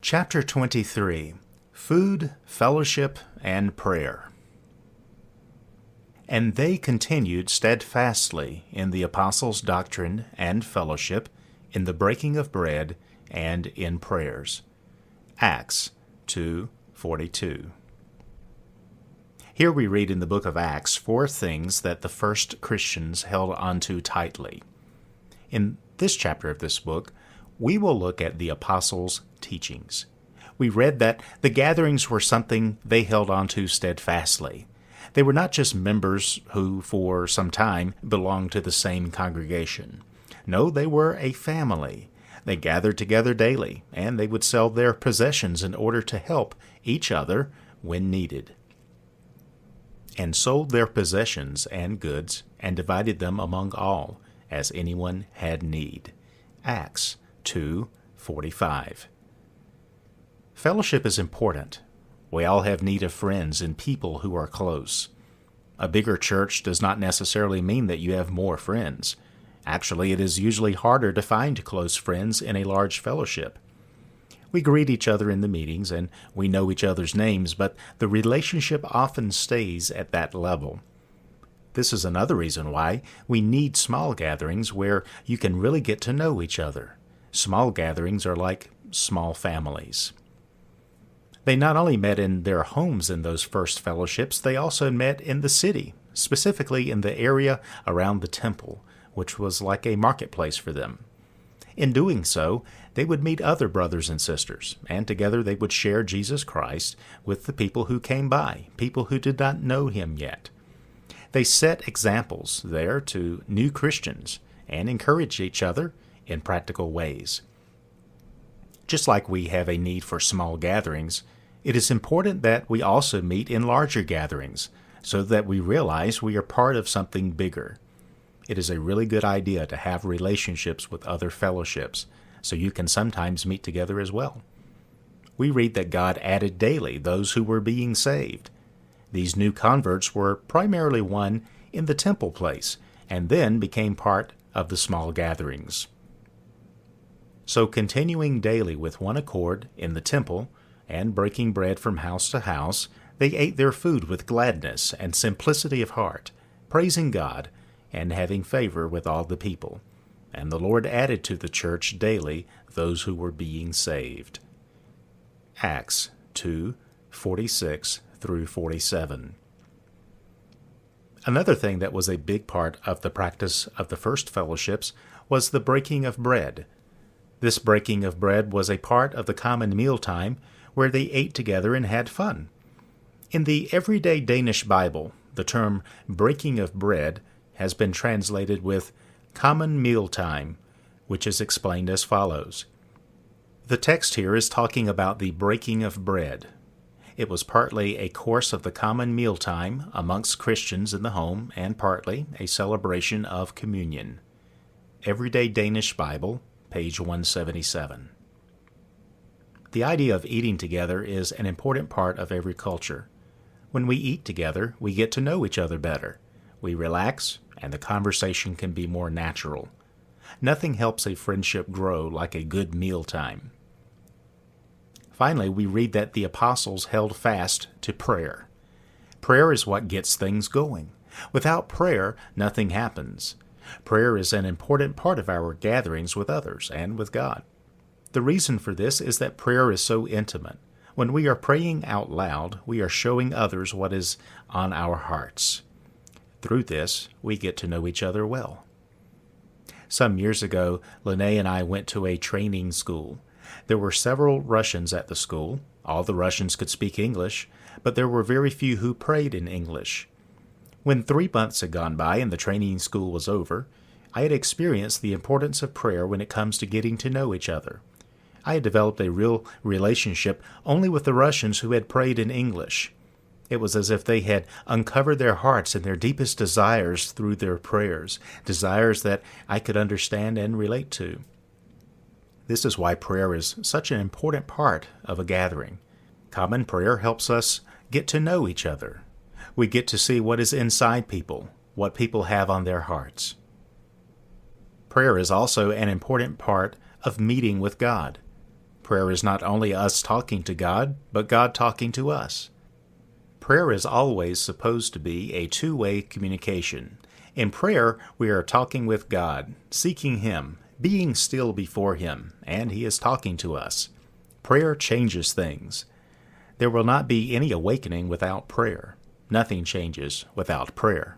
Chapter 23, Food, Fellowship, and Prayer. And they continued steadfastly in the apostles' doctrine and fellowship, in the breaking of bread, and in prayers. Acts 2:42. Here we read in the book of Acts 4 things that the first Christians held onto tightly. In this chapter of this book, we will look at the apostles' teachings. We read that the gatherings were something they held onto steadfastly. They were not just members who, for some time, belonged to the same congregation. No, they were a family. They gathered together daily, and they would sell their possessions in order to help each other when needed. And sold their possessions and goods, and divided them among all, as anyone had need. Acts 2:45. Fellowship is important. We all have need of friends and people who are close. A bigger church does not necessarily mean that you have more friends. Actually, it is usually harder to find close friends in a large fellowship. We greet each other in the meetings and we know each other's names, but the relationship often stays at that level. This is another reason why we need small gatherings where you can really get to know each other. Small gatherings are like small families. They not only met in their homes in those first fellowships, they also met in the city, specifically in the area around the temple, which was like a marketplace for them. In doing so, they would meet other brothers and sisters, and together they would share Jesus Christ with the people who came by, people who did not know him yet. They set examples there to new Christians and encouraged each other in practical ways. Just like we have a need for small gatherings, it is important that we also meet in larger gatherings so that we realize we are part of something bigger. It is a really good idea to have relationships with other fellowships so you can sometimes meet together as well. We read that God added daily those who were being saved. These new converts were primarily one in the temple place and then became part of the small gatherings. So continuing daily with one accord in the temple and breaking bread from house to house, they ate their food with gladness and simplicity of heart, praising God and having favor with all the people. And the Lord added to the church daily those who were being saved. Acts 2:46 through 47. Another thing that was a big part of the practice of the first fellowships was the breaking of bread. This breaking of bread was a part of the common mealtime where they ate together and had fun. In the Everyday Danish Bible, the term breaking of bread has been translated with common mealtime, which is explained as follows. The text here is talking about the breaking of bread. It was partly a course of the common mealtime amongst Christians in the home and partly a celebration of communion. Everyday Danish Bible, page 177. The idea of eating together is an important part of every culture. When we eat together, we get to know each other better. We relax, and the conversation can be more natural. Nothing helps a friendship grow like a good mealtime. Finally, we read that the apostles held fast to prayer. Prayer is what gets things going. Without prayer, nothing happens. Prayer is an important part of our gatherings with others and with God. The reason for this is that prayer is so intimate. When we are praying out loud, we are showing others what is on our hearts. Through this, we get to know each other well. Some years ago, Lene and I went to a training school. There were several Russians at the school. All the Russians could speak English, but there were very few who prayed in English. When 3 months had gone by and the training school was over, I had experienced the importance of prayer when it comes to getting to know each other. I had developed a real relationship only with the Russians who had prayed in English. It was as if they had uncovered their hearts and their deepest desires through their prayers, desires that I could understand and relate to. This is why prayer is such an important part of a gathering. Common prayer helps us get to know each other. We get to see what is inside people, what people have on their hearts. Prayer is also an important part of meeting with God. Prayer is not only us talking to God, but God talking to us. Prayer is always supposed to be a two-way communication. In prayer, we are talking with God, seeking Him, being still before Him, and He is talking to us. Prayer changes things. There will not be any awakening without prayer. Nothing changes without prayer.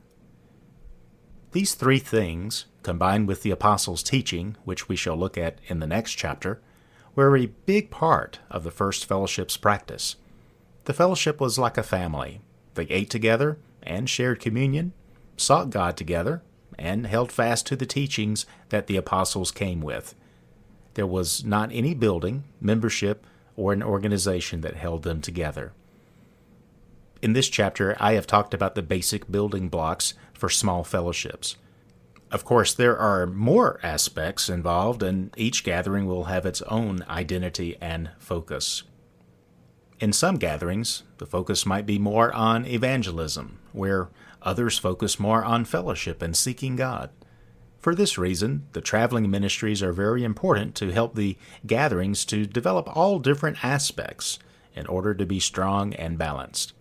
These three things, combined with the apostles' teaching, which we shall look at in the next chapter, were a big part of the first fellowship's practice. The fellowship was like a family. They ate together and shared communion, sought God together, and held fast to the teachings that the apostles came with. There was not any building, membership, or an organization that held them together. In this chapter, I have talked about the basic building blocks for small fellowships. Of course, there are more aspects involved, and each gathering will have its own identity and focus. In some gatherings, the focus might be more on evangelism, where others focus more on fellowship and seeking God. For this reason, the traveling ministries are very important to help the gatherings to develop all different aspects in order to be strong and balanced.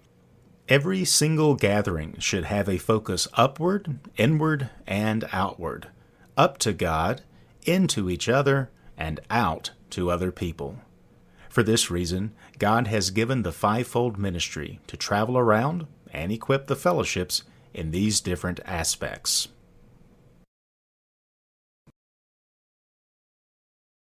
Every single gathering should have a focus upward, inward, and outward, up to God, into each other, and out to other people. For this reason, God has given the fivefold ministry to travel around and equip the fellowships in these different aspects.